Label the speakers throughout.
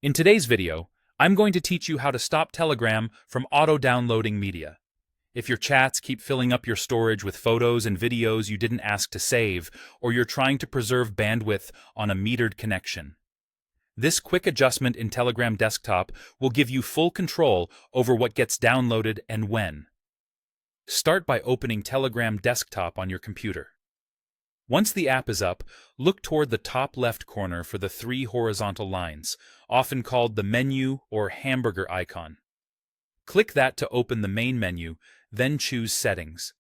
Speaker 1: In today's video, I'm going to teach you how to stop Telegram from auto-downloading media. If your chats keep filling up your storage with photos and videos you didn't ask to save, or you're trying to preserve bandwidth on a metered connection. This quick adjustment in Telegram Desktop will give you full control over what gets downloaded and when. Start by opening Telegram Desktop on your computer. Once the app is up, look toward the top left corner for the three horizontal lines, often called the menu or hamburger icon. Click that to open the main menu, then choose Settings.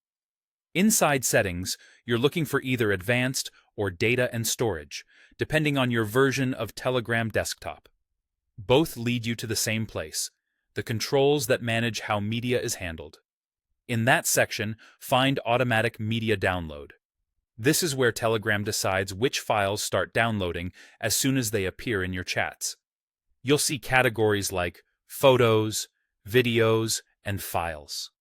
Speaker 1: Inside Settings, you're looking for either Advanced or Data and Storage, depending on your version of Telegram Desktop. Both lead you to the same place, the controls that manage how media is handled. In that section, find Automatic Media Download. This is where Telegram decides which files start downloading as soon as they appear in your chats. You'll see categories like Photos, Videos, and Files.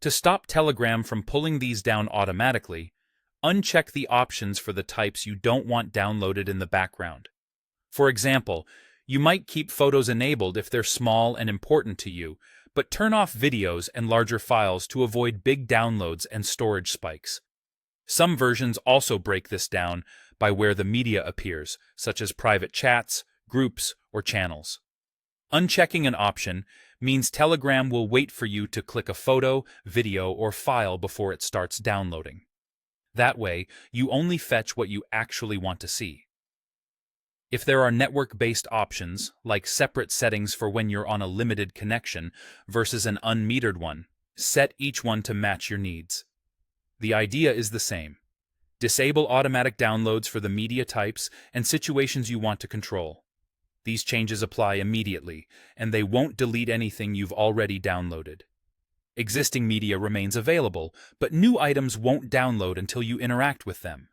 Speaker 1: To stop Telegram from pulling these down automatically, uncheck the options for the types you don't want downloaded in the background. For example, you might keep photos enabled if they're small and important to you, but turn off videos and larger files to avoid big downloads and storage spikes. Some versions also break this down by where the media appears, such as private chats, groups, or channels. Unchecking an option means Telegram will wait for you to click a photo, video, or file before it starts downloading. That way, you only fetch what you actually want to see. If there are network-based options, like separate settings for when you're on a limited connection versus an unmetered one, set each one to match your needs. The idea is the same. Disable automatic downloads for the media types and situations you want to control. These changes apply immediately, and they won't delete anything you've already downloaded. Existing media remains available, but new items won't download until you interact with them.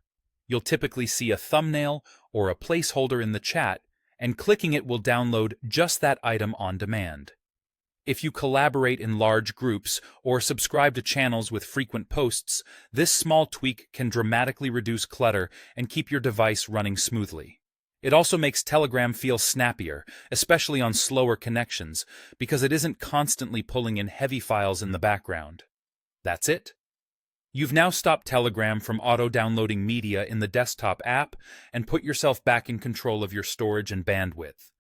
Speaker 1: You'll typically see a thumbnail or a placeholder in the chat, and clicking it will download just that item on demand. If you collaborate in large groups or subscribe to channels with frequent posts, this small tweak can dramatically reduce clutter and keep your device running smoothly. It also makes Telegram feel snappier, especially on slower connections, because it isn't constantly pulling in heavy files in the background. That's it. You've now stopped Telegram from auto-downloading media in the desktop app and put yourself back in control of your storage and bandwidth.